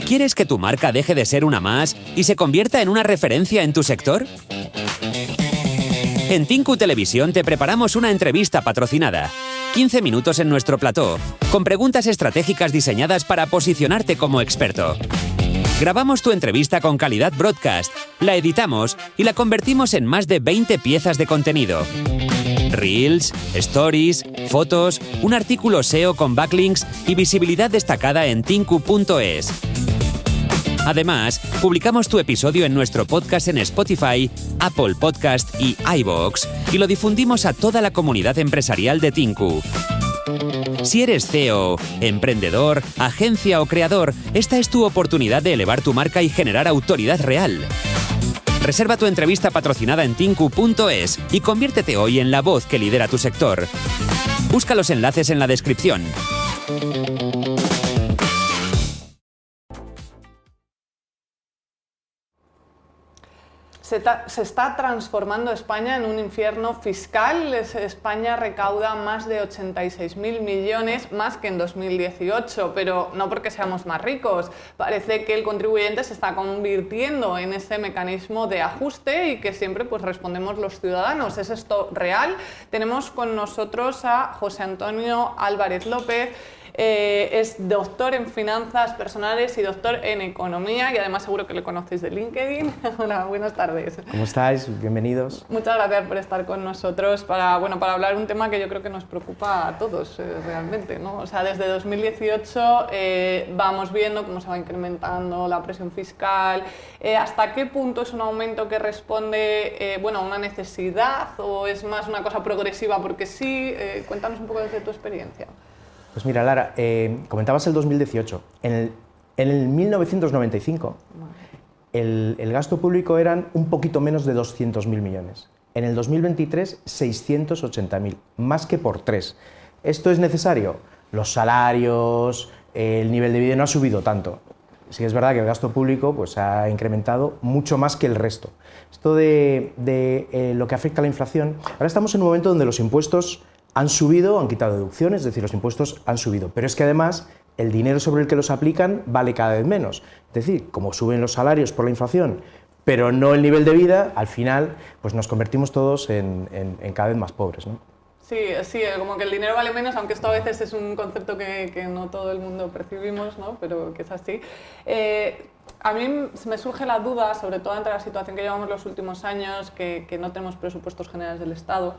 ¿Quieres que tu marca deje de ser una más y se convierta en una referencia en tu sector? En Tinku Televisión te preparamos una entrevista patrocinada. 15 minutos en nuestro plató, con preguntas estratégicas diseñadas para posicionarte como experto. Grabamos tu entrevista con calidad broadcast, la editamos y la convertimos en más de 20 piezas de contenido. Reels, stories, fotos, un artículo SEO con backlinks y visibilidad destacada en tinku.es. Además, publicamos tu episodio en nuestro podcast en Spotify, Apple Podcast y iVoox y lo difundimos a toda la comunidad empresarial de Tinku. Si eres CEO, emprendedor, agencia o creador, esta es tu oportunidad de elevar tu marca y generar autoridad real. Reserva tu entrevista patrocinada en tinku.es y conviértete hoy en la voz que lidera tu sector. Busca los enlaces en la descripción. Se está transformando España en un infierno fiscal. España recauda más de 86.000 millones, más que en 2018, pero no porque seamos más ricos. Parece que el contribuyente se está convirtiendo en ese mecanismo de ajuste y que siempre pues, respondemos los ciudadanos. ¿Es esto real? Tenemos con nosotros a José Antonio Álvarez López. Es doctor en finanzas personales y doctor en economía y además seguro que le conocéis de LinkedIn. Hola, buenas tardes. ¿Cómo estáis? Bienvenidos. Muchas gracias por estar con nosotros para hablar de un tema que yo creo que nos preocupa a todos realmente, ¿no? O sea, desde 2018 vamos viendo cómo se va incrementando la presión fiscal. ¿Hasta qué punto es un aumento que responde a una necesidad o es más una cosa progresiva porque sí? Cuéntanos un poco desde tu experiencia. Pues mira, Lara, comentabas el 2018. En el 1995, el gasto público eran un poquito menos de 200.000 millones. En el 2023, 680.000, más que por 3. ¿Esto es necesario? Los salarios, el nivel de vida no ha subido tanto. Sí es verdad que el gasto público pues, ha incrementado mucho más que el resto. Esto de lo que afecta a la inflación, ahora estamos en un momento donde los impuestos han subido, han quitado deducciones, es decir, los impuestos han subido, pero es que además el dinero sobre el que los aplican vale cada vez menos. Es decir, como suben los salarios por la inflación, pero no el nivel de vida, al final pues nos convertimos todos en cada vez más pobres, ¿no? Sí, como que el dinero vale menos, aunque esto a veces es un concepto que no todo el mundo percibimos, ¿no? Pero que es así. A mí me surge la duda, sobre todo ante la situación que llevamos los últimos años, que no tenemos presupuestos generales del Estado,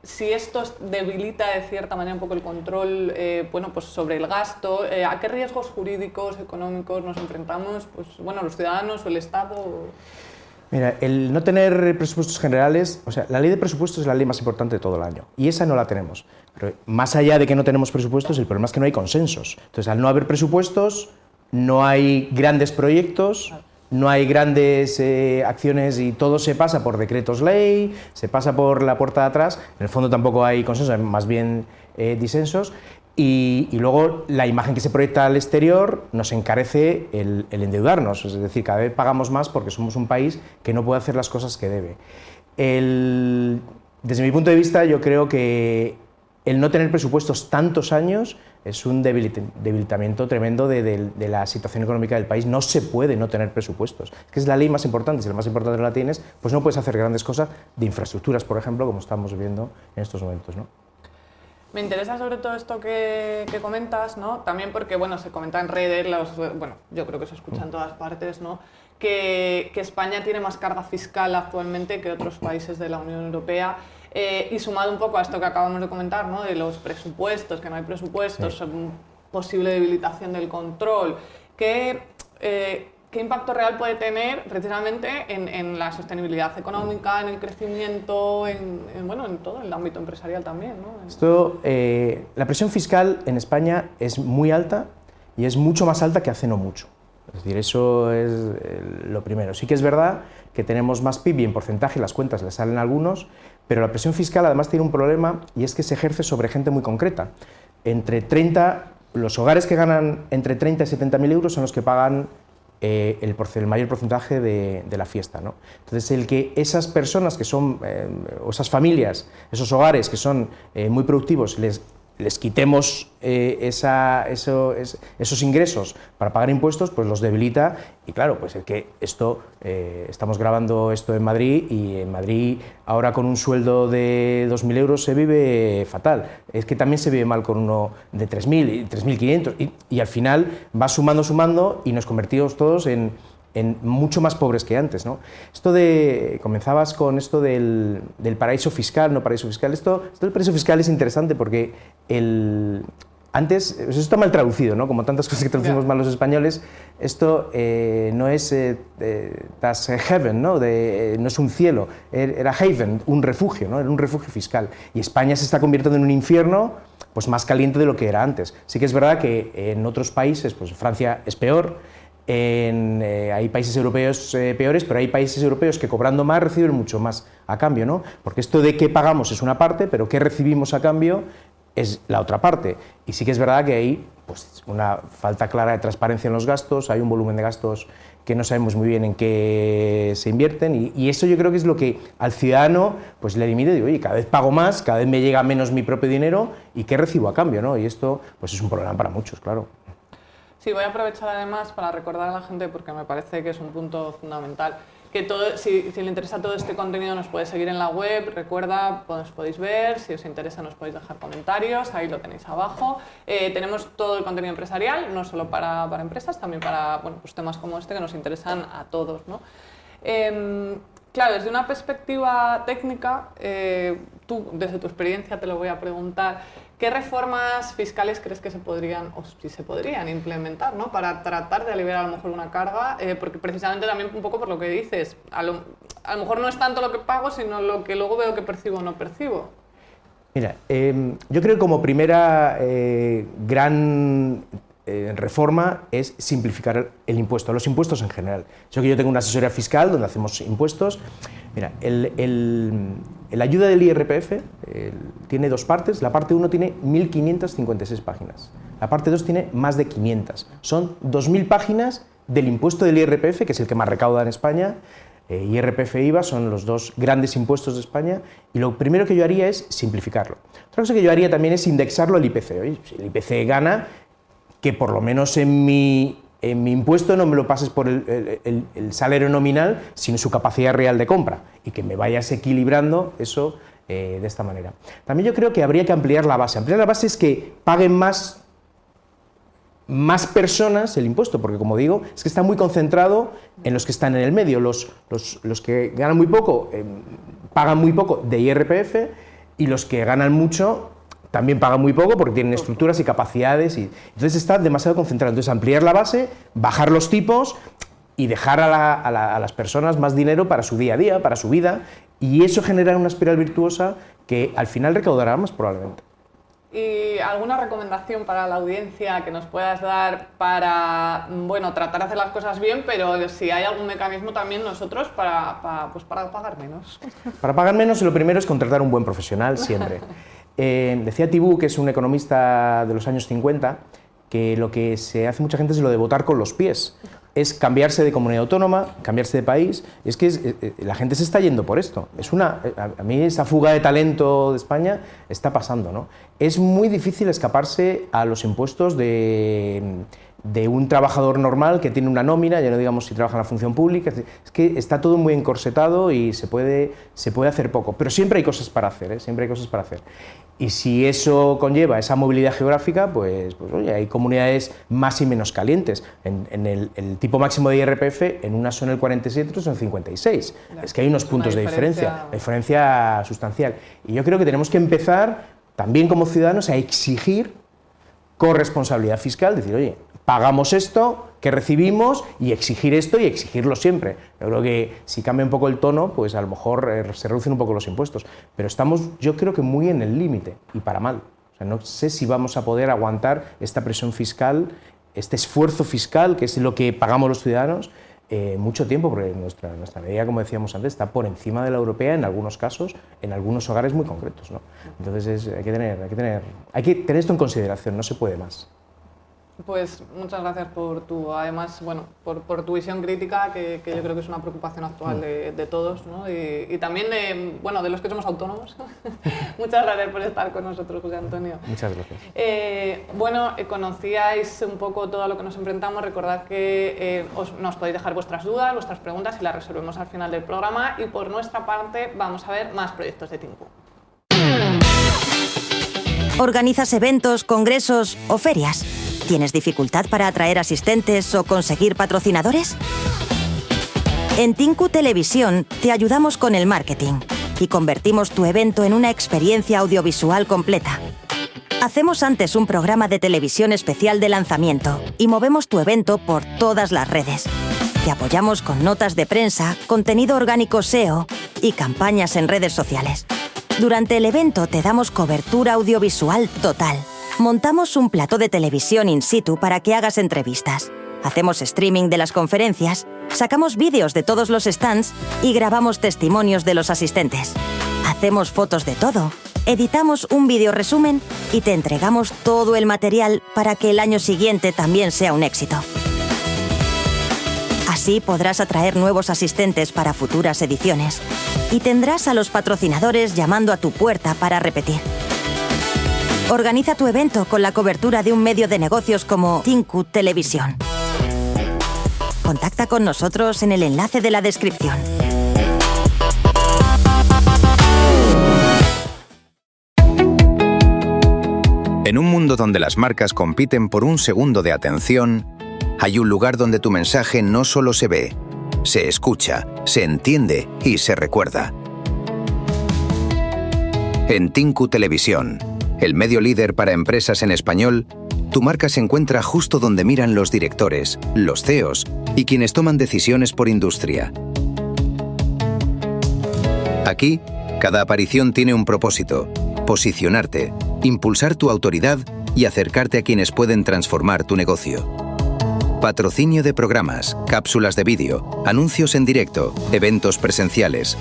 si esto debilita de cierta manera un poco el control pues sobre el gasto, ¿a qué riesgos jurídicos, económicos nos enfrentamos los ciudadanos o el Estado? Mira, el no tener presupuestos generales, o sea, la ley de presupuestos es la ley más importante de todo el año y esa no la tenemos. Pero más allá de que no tenemos presupuestos, el problema es que no hay consensos. Entonces, al no haber presupuestos, no hay grandes proyectos, no hay grandes acciones y todo se pasa por decretos ley, se pasa por la puerta de atrás. En el fondo tampoco hay consenso, hay más bien disensos. Y luego la imagen que se proyecta al exterior nos encarece el endeudarnos, es decir, cada vez pagamos más porque somos un país que no puede hacer las cosas que debe. Desde mi punto de vista, yo creo que el no tener presupuestos tantos años es un debilitamiento tremendo de la situación económica del país. No se puede no tener presupuestos. Es que es la ley más importante, si la más importante no la tienes, pues no puedes hacer grandes cosas de infraestructuras, por ejemplo, como estamos viendo en estos momentos, ¿no? Me interesa sobre todo esto que comentas, ¿no? También porque se comenta en redes, yo creo que se escucha en todas partes, ¿no? Que España tiene más carga fiscal actualmente que otros países de la Unión Europea. Y sumado un poco a esto que acabamos de comentar, ¿no? De los presupuestos, que no hay presupuestos, sí. Posible debilitación del control, ¿qué impacto real puede tener precisamente en la sostenibilidad económica, en el crecimiento, en todo el ámbito empresarial también, ¿no? La presión fiscal en España es muy alta y es mucho más alta que hace no mucho. Es decir, eso es lo primero. Sí que es verdad que tenemos más PIB y en porcentaje las cuentas le salen a algunos, pero la presión fiscal además tiene un problema y es que se ejerce sobre gente muy concreta. Los hogares que ganan entre 30 y 70.000 euros son los que pagan el mayor porcentaje de la fiesta, ¿no? Entonces, el que esas personas que son, o esas familias, esos hogares que son muy productivos, les les quitemos esos ingresos para pagar impuestos, pues los debilita. Y claro, pues es que esto, estamos grabando esto en Madrid, y en Madrid ahora con un sueldo de 2.000 euros se vive fatal. Es que también se vive mal con uno de 3.000 y 3.500, y al final va sumando y nos convertimos todos en mucho más pobres que antes, ¿no? Comenzabas con esto del paraíso fiscal, no paraíso fiscal. Esto del paraíso fiscal es interesante porque antes, eso está mal traducido, ¿no? Como tantas cosas que traducimos mal los españoles, esto no es das heaven, ¿no? No es un cielo, era haven, un refugio, ¿no? Era un refugio fiscal. Y España se está convirtiendo en un infierno, pues más caliente de lo que era antes. Sí que es verdad que en otros países, pues Francia es peor. Hay países europeos peores, pero hay países europeos que cobrando más reciben mucho más a cambio, ¿no? Porque esto de qué pagamos es una parte, pero qué recibimos a cambio es la otra parte. Y sí que es verdad que hay pues, una falta clara de transparencia en los gastos, hay un volumen de gastos que no sabemos muy bien en qué se invierten, y eso yo creo que es lo que al ciudadano pues, le limita. Digo, oye, cada vez pago más, cada vez me llega menos mi propio dinero, ¿y qué recibo a cambio, ¿no? Y esto pues, es un problema para muchos, claro. Sí, voy a aprovechar además para recordar a la gente, porque me parece que es un punto fundamental, que si le interesa todo este contenido nos puede seguir en la web, recuerda, os podéis ver, si os interesa nos podéis dejar comentarios, ahí lo tenéis abajo. Tenemos todo el contenido empresarial, no solo para empresas, también para pues temas como este que nos interesan a todos, ¿no? Claro, desde una perspectiva técnica, tú, desde tu experiencia, te lo voy a preguntar, ¿qué reformas fiscales crees que se podrían, o si se podrían implementar, ¿no? Para tratar de aliviar a lo mejor una carga? Porque precisamente también un poco por lo que dices, a lo mejor no es tanto lo que pago, sino lo que luego veo que percibo o no percibo. Mira, yo creo que como primera gran reforma es simplificar el impuesto, los impuestos en general. Yo tengo una asesoría fiscal donde hacemos impuestos. Mira, la ayuda del IRPF tiene dos partes. La parte 1 tiene 1.556 páginas. La parte 2 tiene más de 500. Son 2.000 páginas del impuesto del IRPF, que es el que más recauda en España. IRPF e IVA son los dos grandes impuestos de España, y lo primero que yo haría es simplificarlo. Otra cosa que yo haría también es indexarlo al IPC. Oye, si el IPC gana, que por lo menos en mi impuesto no me lo pases por el salario nominal, sino su capacidad real de compra, y que me vayas equilibrando eso de esta manera. También yo creo que habría que ampliar la base. Ampliar la base es que paguen más personas el impuesto, porque como digo, es que está muy concentrado en los que están en el medio. Los que ganan muy poco pagan muy poco de IRPF, y los que ganan mucho también pagan muy poco porque tienen estructuras y capacidades, y entonces está demasiado concentrado. Entonces ampliar la base, bajar los tipos y dejar a las personas más dinero para su día a día, para su vida, y eso genera una espiral virtuosa que al final recaudará más probablemente. ¿Y alguna recomendación para la audiencia que nos puedas dar para, tratar de hacer las cosas bien, pero si hay algún mecanismo también nosotros para pagar menos? Para pagar menos, lo primero es contratar un buen profesional siempre. Decía Tibú, que es un economista de los años 50, que lo que se hace mucha gente es lo de votar con los pies. Es cambiarse de comunidad autónoma, cambiarse de país. Es que la gente se está yendo por esto. A mí esa fuga de talento de España está pasando, ¿no? Es muy difícil escaparse a los impuestos de un trabajador normal que tiene una nómina, ya no digamos si trabaja en la función pública. Es que está todo muy encorsetado y se puede hacer poco, pero siempre hay cosas para hacer, siempre hay cosas para hacer. Y si eso conlleva esa movilidad geográfica, pues oye, hay comunidades más y menos calientes. En el tipo máximo de IRPF, en una son el 47, otros son 56. Es que hay unos puntos de diferencia sustancial. Y yo creo que tenemos que empezar, también como ciudadanos, a exigir corresponsabilidad fiscal, decir, oye, pagamos esto, que recibimos, y exigir esto y exigirlo siempre. Yo creo que si cambia un poco el tono, pues a lo mejor se reducen un poco los impuestos, pero estamos, yo creo que muy en el límite, y para mal. O sea, no sé si vamos a poder aguantar esta presión fiscal, este esfuerzo fiscal, que es lo que pagamos los ciudadanos, mucho tiempo, porque nuestra medida, como decíamos antes, está por encima de la europea en algunos casos, en algunos hogares muy concretos, ¿no? Entonces hay que tener esto en consideración, no se puede más. Pues muchas gracias por tu visión crítica, que yo creo que es una preocupación actual de todos, ¿no? Y también de los que somos autónomos. Muchas gracias por estar con nosotros, José Antonio. Muchas gracias. Conocíais un poco todo a lo que nos enfrentamos. Recordad que nos podéis dejar vuestras dudas, vuestras preguntas y las resolvemos al final del programa. Y por nuestra parte vamos a ver más proyectos de Tinku. ¿Organizas eventos, congresos o ferias? ¿Tienes dificultad para atraer asistentes o conseguir patrocinadores? En Tinku Televisión te ayudamos con el marketing y convertimos tu evento en una experiencia audiovisual completa. Hacemos antes un programa de televisión especial de lanzamiento y movemos tu evento por todas las redes. Te apoyamos con notas de prensa, contenido orgánico SEO y campañas en redes sociales. Durante el evento te damos cobertura audiovisual total. Montamos un plató de televisión in situ para que hagas entrevistas. Hacemos streaming de las conferencias, sacamos vídeos de todos los stands y grabamos testimonios de los asistentes. Hacemos fotos de todo, editamos un vídeo resumen y te entregamos todo el material para que el año siguiente también sea un éxito. Así podrás atraer nuevos asistentes para futuras ediciones y tendrás a los patrocinadores llamando a tu puerta para repetir. Organiza tu evento con la cobertura de un medio de negocios como Tinku Televisión. Contacta con nosotros en el enlace de la descripción. En un mundo donde las marcas compiten por un segundo de atención, hay un lugar donde tu mensaje no solo se ve, se escucha, se entiende y se recuerda. En Tinku Televisión, el medio líder para empresas en español, tu marca se encuentra justo donde miran los directores, los CEOs y quienes toman decisiones por industria. Aquí, cada aparición tiene un propósito: posicionarte, impulsar tu autoridad y acercarte a quienes pueden transformar tu negocio. Patrocinio de programas, cápsulas de vídeo, anuncios en directo, eventos presenciales.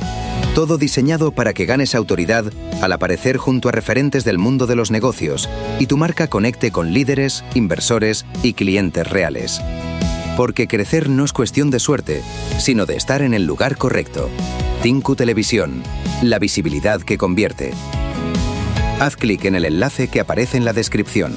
Todo diseñado para que ganes autoridad al aparecer junto a referentes del mundo de los negocios y tu marca conecte con líderes, inversores y clientes reales. Porque crecer no es cuestión de suerte, sino de estar en el lugar correcto. Tinku Televisión, la visibilidad que convierte. Haz clic en el enlace que aparece en la descripción.